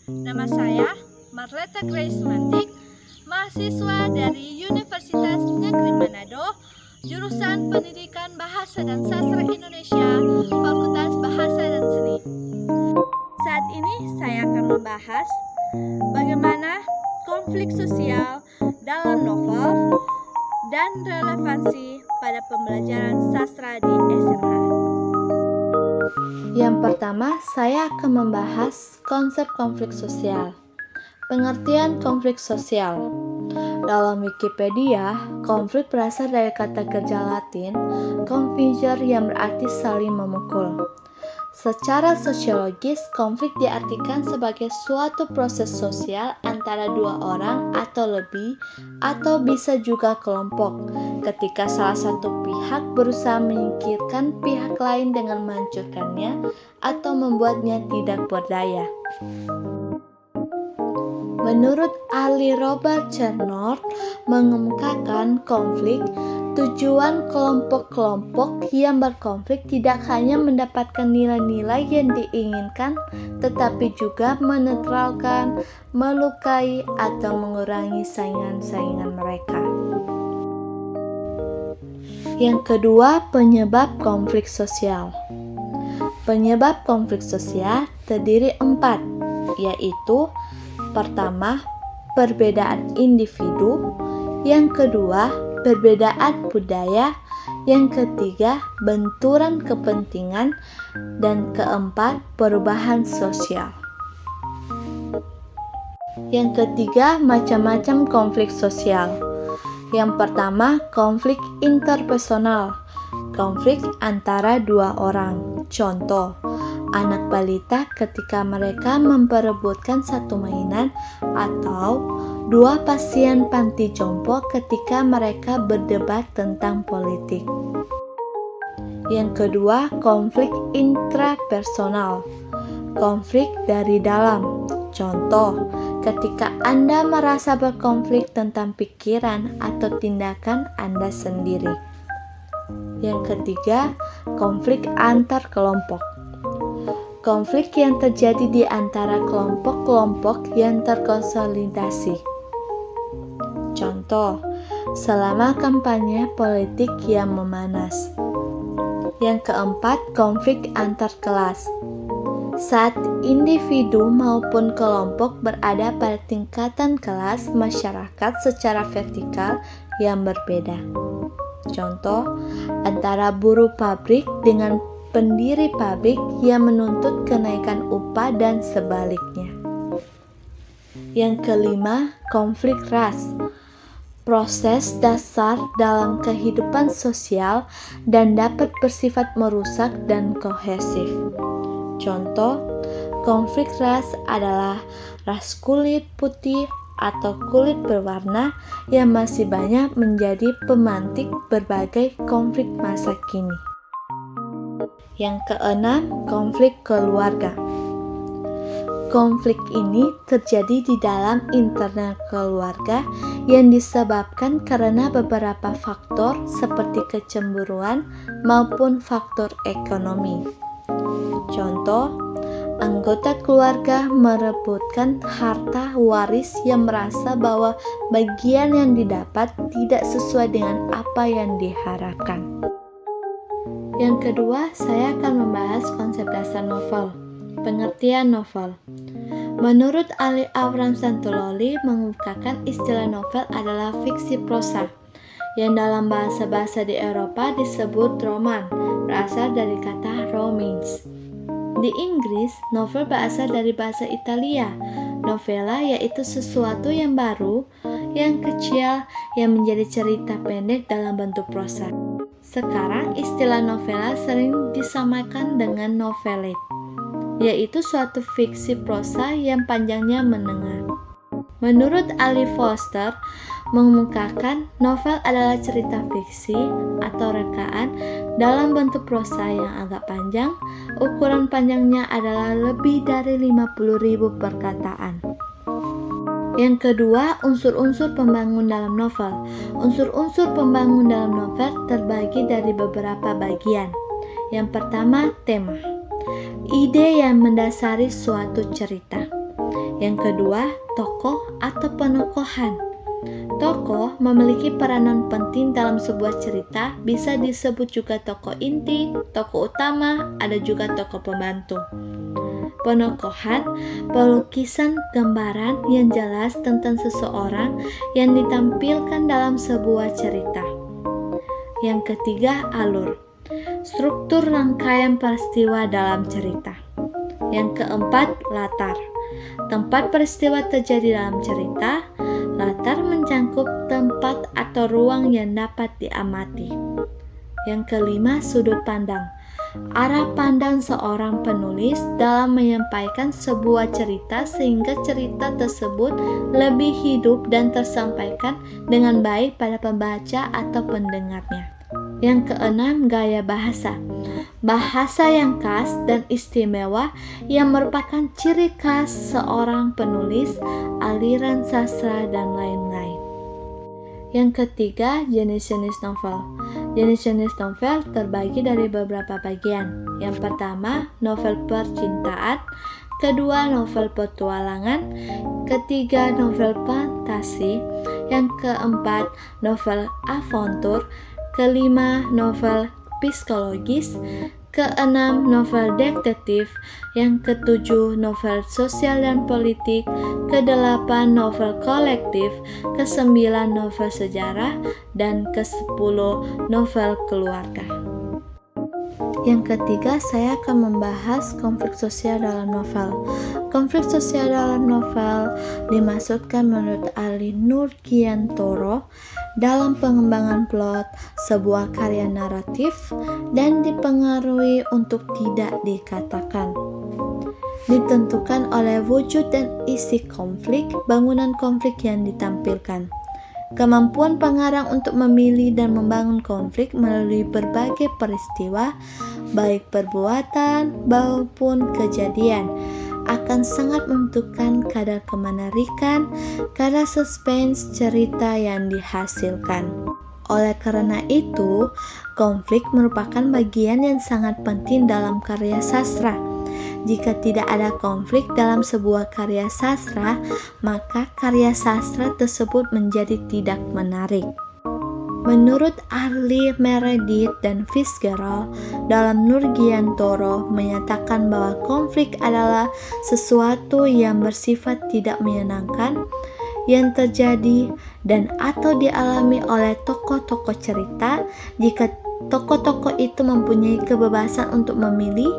Nama saya Marleta Grace Mantik, mahasiswa dari Universitas Negeri Manado, jurusan Pendidikan Bahasa dan Sastra Indonesia, Fakultas Bahasa dan Seni. Saat ini saya akan membahas bagaimana konflik sosial dalam novel dan relevansi pada pembelajaran sastra di SMA. Yang pertama, saya akan membahas konsep konflik sosial. Pengertian konflik sosial. Dalam Wikipedia, konflik berasal dari kata kerja Latin configer yang berarti saling memukul. Secara sosiologis, konflik diartikan sebagai suatu proses sosial antara dua orang atau lebih, atau bisa juga kelompok, ketika salah satu pihak berusaha menyingkirkan pihak lain dengan menghancurkannya atau membuatnya tidak berdaya. Menurut ahli Robert Chernow mengemukakan konflik, tujuan kelompok-kelompok yang berkonflik tidak hanya mendapatkan nilai-nilai yang diinginkan, tetapi juga menetralkan, melukai, atau mengurangi saingan-saingan mereka. Yang kedua, penyebab konflik sosial. Penyebab konflik sosial terdiri 4, yaitu pertama, perbedaan individu, yang kedua, perbedaan budaya, yang ketiga, benturan kepentingan, dan keempat, perubahan sosial. Yang ketiga, macam-macam konflik sosial. Yang pertama, konflik interpersonal, konflik antara dua orang. Contoh, anak balita ketika mereka memperebutkan satu mainan, atau dua pasien panti jompo ketika mereka berdebat tentang politik. Yang kedua, konflik intrapersonal, konflik dari dalam. Contoh, ketika Anda merasa berkonflik tentang pikiran atau tindakan Anda sendiri. Yang ketiga, konflik antar kelompok. Konflik yang terjadi di antara kelompok-kelompok yang terkonsolidasi. Contoh, selama kampanye politik yang memanas. Yang keempat, konflik antar kelas. Saat individu maupun kelompok berada pada tingkatan kelas masyarakat secara vertikal yang berbeda. Contoh, antara buruh pabrik dengan pendiri pabrik yang menuntut kenaikan upah dan sebaliknya. Yang kelima, konflik ras. Proses dasar dalam kehidupan sosial dan dapat bersifat merusak dan kohesif. Contoh, konflik ras adalah ras kulit putih atau kulit berwarna yang masih banyak menjadi pemantik berbagai konflik masa kini. Yang keenam, konflik keluarga. Konflik ini terjadi di dalam internal keluarga yang disebabkan karena beberapa faktor seperti kecemburuan maupun faktor ekonomi. Contoh, anggota keluarga merebutkan harta waris yang merasa bahwa bagian yang didapat tidak sesuai dengan apa yang diharapkan. Yang kedua, saya akan membahas konsep dasar novel. Pengertian novel. Menurut ahli Avram Santololi mengemukakan istilah novel adalah fiksi prosa, yang dalam bahasa-bahasa di Eropa disebut roman, berasal dari kata romance. Di Inggris, novel berasal dari bahasa Italia. Novela yaitu sesuatu yang baru, yang kecil, yang menjadi cerita pendek dalam bentuk prosa. Sekarang istilah novela sering disamakan dengan novelet, yaitu suatu fiksi prosa yang panjangnya menengah. Menurut Ali Foster, mengemukakan novel adalah cerita fiksi atau rekaan dalam bentuk prosa yang agak panjang. Ukuran panjangnya adalah lebih dari 50.000 perkataan. Yang kedua, unsur-unsur pembangun dalam novel. Unsur-unsur pembangun dalam novel terbagi dari beberapa bagian. Yang pertama, tema. Ide yang mendasari suatu cerita. Yang kedua, tokoh atau penokohan. Tokoh memiliki peranan penting dalam sebuah cerita, bisa disebut juga tokoh inti, tokoh utama, ada juga tokoh pembantu. Penokohan, pelukisan gambaran yang jelas tentang seseorang yang ditampilkan dalam sebuah cerita. Yang ketiga, alur, struktur rangkaian peristiwa dalam cerita. Yang keempat, latar, tempat peristiwa terjadi dalam cerita. Latar mencangkup tempat atau ruang yang dapat diamati. Yang kelima, sudut pandang, arah pandang seorang penulis dalam menyampaikan sebuah cerita sehingga cerita tersebut lebih hidup dan tersampaikan dengan baik pada pembaca atau pendengarnya. Yang keenam, gaya bahasa, bahasa yang khas dan istimewa yang merupakan ciri khas seorang penulis, aliran sastra, dan lain-lain. Yang ketiga, jenis-jenis novel. Jenis-jenis novel terbagi dari beberapa bagian. Yang pertama, novel percintaan. Kedua, novel petualangan. Ketiga, novel fantasi. Yang keempat, novel aventur. Kelima, novel psikologis. Keenam, novel detektif. Yang ketujuh, novel sosial dan politik. Kedelapan, novel kolektif. Kesembilan, novel sejarah. Dan kesepuluh, novel keluarga. Yang ketiga, saya akan membahas konflik sosial dalam novel. Konflik sosial dalam novel dimaksudkan menurut ahli Nurgiantoro dalam pengembangan plot sebuah karya naratif dan dipengaruhi untuk tidak dikatakan. Ditentukan oleh wujud dan isi konflik, bangunan konflik yang ditampilkan. Kemampuan pengarang untuk memilih dan membangun konflik melalui berbagai peristiwa, baik perbuatan maupun kejadian, akan sangat menentukan kadar kemenarikan, kadar suspense cerita yang dihasilkan. Oleh karena itu, konflik merupakan bagian yang sangat penting dalam karya sastra. Jika tidak ada konflik dalam sebuah karya sastra, maka karya sastra tersebut menjadi tidak menarik. Menurut ahli Meredith dan Fitzgerald, dalam Nurgiantoro menyatakan bahwa konflik adalah sesuatu yang bersifat tidak menyenangkan yang terjadi dan atau dialami oleh tokoh-tokoh cerita. Jika tokoh-tokoh itu mempunyai kebebasan untuk memilih,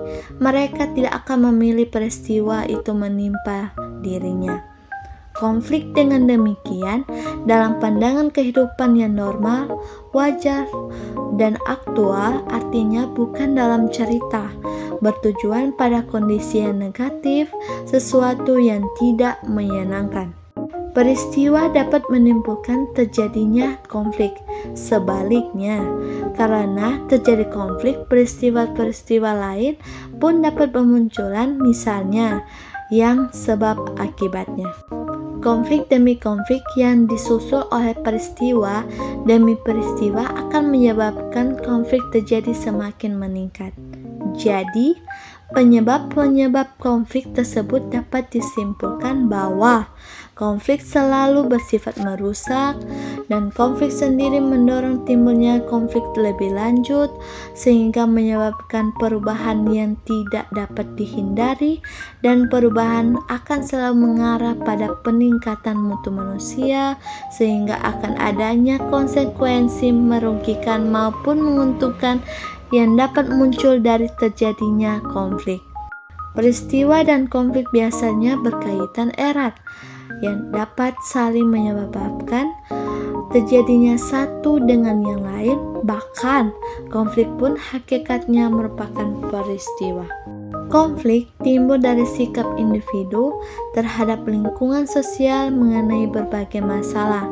mereka tidak akan memilih peristiwa itu menimpa dirinya. Konflik dengan demikian dalam pandangan kehidupan yang normal, wajar, dan aktual artinya bukan dalam cerita, bertujuan pada kondisi yang negatif, sesuatu yang tidak menyenangkan. Peristiwa dapat menimbulkan terjadinya konflik. Sebaliknya, karena terjadi konflik, peristiwa-peristiwa lain pun dapat bermunculan, misalnya yang sebab akibatnya. Konflik demi konflik yang disusul oleh peristiwa demi peristiwa akan menyebabkan konflik terjadi semakin meningkat. Jadi, penyebab-penyebab konflik tersebut dapat disimpulkan bahwa konflik selalu bersifat merusak, dan konflik sendiri mendorong timbulnya konflik lebih lanjut, sehingga menyebabkan perubahan yang tidak dapat dihindari, dan perubahan akan selalu mengarah pada peningkatan mutu manusia, sehingga akan adanya konsekuensi merugikan maupun menguntungkan yang dapat muncul dari terjadinya konflik. Peristiwa dan konflik biasanya berkaitan erat, yang dapat saling menyebabkan terjadinya satu dengan yang lain, bahkan konflik pun hakikatnya merupakan peristiwa. Konflik timbul dari sikap individu terhadap lingkungan sosial mengenai berbagai masalah,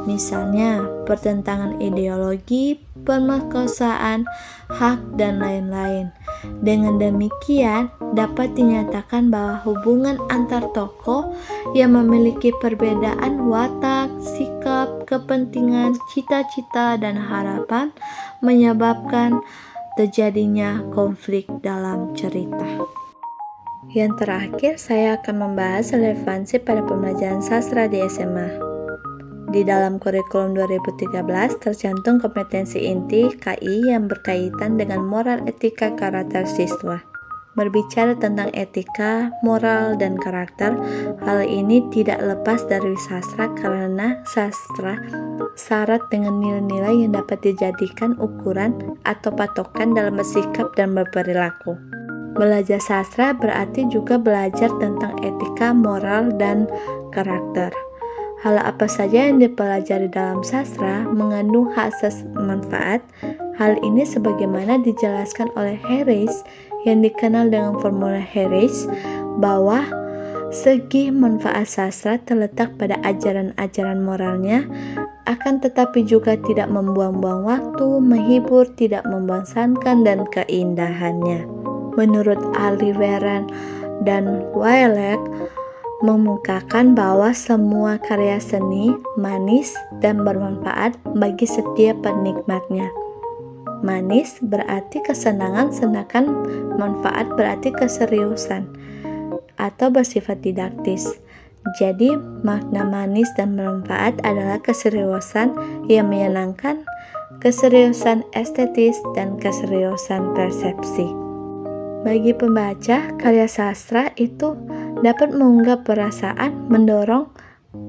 misalnya pertentangan ideologi, pemerkosaan, hak, dan lain-lain. Dengan demikian, dapat dinyatakan bahwa hubungan antar tokoh yang memiliki perbedaan watak, sikap, kepentingan, cita-cita, dan harapan menyebabkan terjadinya konflik dalam cerita. Yang terakhir, saya akan membahas relevansi pada pembelajaran sastra di SMA. Di dalam kurikulum 2013 tercantum kompetensi inti KI yang berkaitan dengan moral, etika, karakter siswa. Berbicara tentang etika, moral, dan karakter, hal ini tidak lepas dari sastra karena sastra syarat dengan nilai-nilai yang dapat dijadikan ukuran atau patokan dalam bersikap dan berperilaku. Belajar sastra berarti juga belajar tentang etika, moral, dan karakter. Hal apa saja yang dipelajari dalam sastra mengandung asas manfaat. Hal ini sebagaimana dijelaskan oleh Harris yang dikenal dengan formula Harris, bahwa segi manfaat sastra terletak pada ajaran-ajaran moralnya, akan tetapi juga tidak membuang-buang waktu, menghibur, tidak membosankan, dan keindahannya. Menurut Oliveran dan Wailek, mengemukakan bahwa semua karya seni manis dan bermanfaat bagi setiap penikmatnya. Manis berarti kesenangan, sedangkan manfaat berarti keseriusan atau bersifat didaktis. Jadi, makna manis dan bermanfaat adalah keseriusan yang menyenangkan, keseriusan estetis, dan keseriusan persepsi. Bagi pembaca, karya sastra itu dapat mengunggah perasaan, mendorong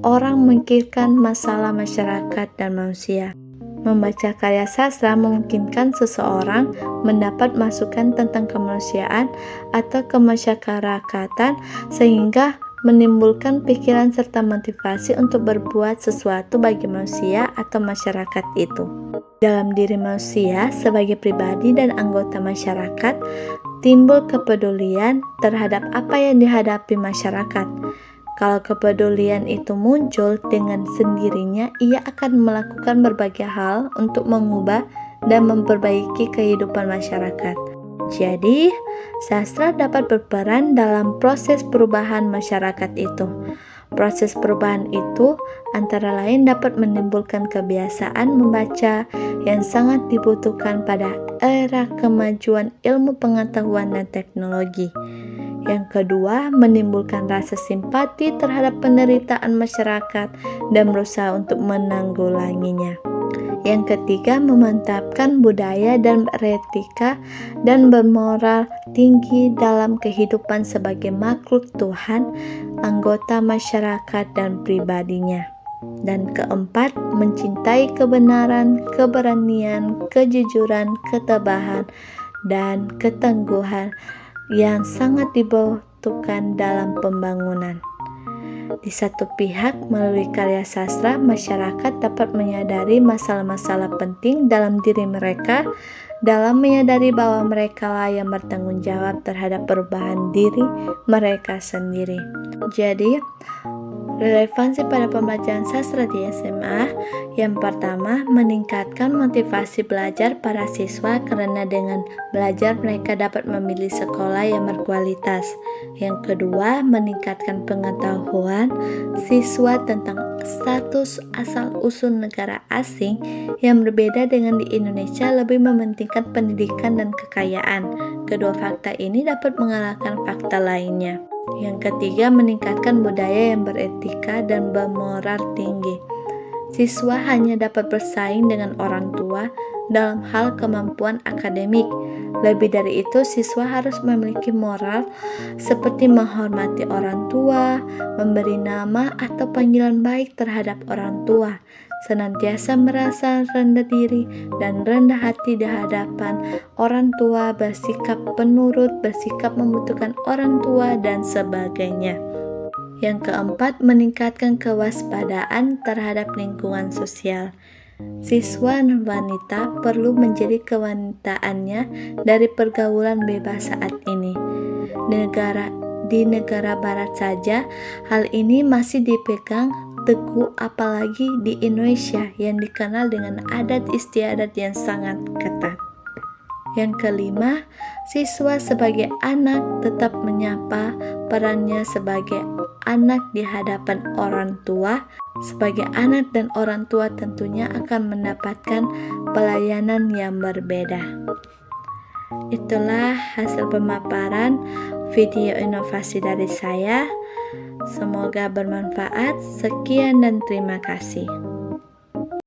orang memikirkan masalah masyarakat dan manusia. Membaca karya sastra memungkinkan seseorang mendapat masukan tentang kemanusiaan atau kemasyarakatan sehingga menimbulkan pikiran serta motivasi untuk berbuat sesuatu bagi manusia atau masyarakat itu. Dalam diri manusia sebagai pribadi dan anggota masyarakat, timbul kepedulian terhadap apa yang dihadapi masyarakat. Kalau kepedulian itu muncul dengan sendirinya, ia akan melakukan berbagai hal untuk mengubah dan memperbaiki kehidupan masyarakat. Jadi, sastra dapat berperan dalam proses perubahan masyarakat itu. Proses perubahan itu antara lain dapat menimbulkan kebiasaan membaca yang sangat dibutuhkan pada era kemajuan ilmu pengetahuan dan teknologi. Yang kedua, menimbulkan rasa simpati terhadap penderitaan masyarakat dan berusaha untuk menanggulanginya. Yang ketiga, memantapkan budaya dan beretika dan bermoral tinggi dalam kehidupan sebagai makhluk Tuhan, anggota masyarakat dan pribadinya. Dan keempat, mencintai kebenaran, keberanian, kejujuran, ketabahan, dan ketangguhan yang sangat dibutuhkan dalam pembangunan. Di satu pihak, melalui karya sastra, masyarakat dapat menyadari masalah-masalah penting dalam diri mereka, dalam menyadari bahwa merekalah yang bertanggung jawab terhadap perubahan diri mereka sendiri. Jadi, relevansi pada pembelajaran sastra di SMA, yang pertama, meningkatkan motivasi belajar para siswa karena dengan belajar mereka dapat memilih sekolah yang berkualitas. Yang kedua, meningkatkan pengetahuan siswa tentang status asal-usul negara asing yang berbeda dengan di Indonesia, lebih mementingkan pendidikan dan kekayaan. Kedua fakta ini dapat mengalahkan fakta lainnya. Yang ketiga, meningkatkan budaya yang beretika dan bermoral tinggi. Siswa hanya dapat bersaing dengan orang tua dalam hal kemampuan akademik. Lebih dari itu, siswa harus memiliki moral seperti menghormati orang tua, memberi nama atau panggilan baik terhadap orang tua, senantiasa merasa rendah diri dan rendah hati di hadapan orang tua, bersikap penurut, bersikap membutuhkan orang tua, dan sebagainya. Yang keempat, meningkatkan kewaspadaan terhadap lingkungan sosial. Siswa wanita perlu menjadi kewanitaannya dari pergaulan bebas saat ini. Di negara barat saja, hal ini masih dipegang teguh, apalagi di Indonesia yang dikenal dengan adat istiadat yang sangat ketat. Yang kelima, siswa sebagai anak tetap menyapa perannya sebagai anak di hadapan orang tua. Sebagai anak dan orang tua tentunya akan mendapatkan pelayanan yang berbeda. Itulah hasil pemaparan video inovasi dari saya. Semoga bermanfaat. Sekian dan terima kasih.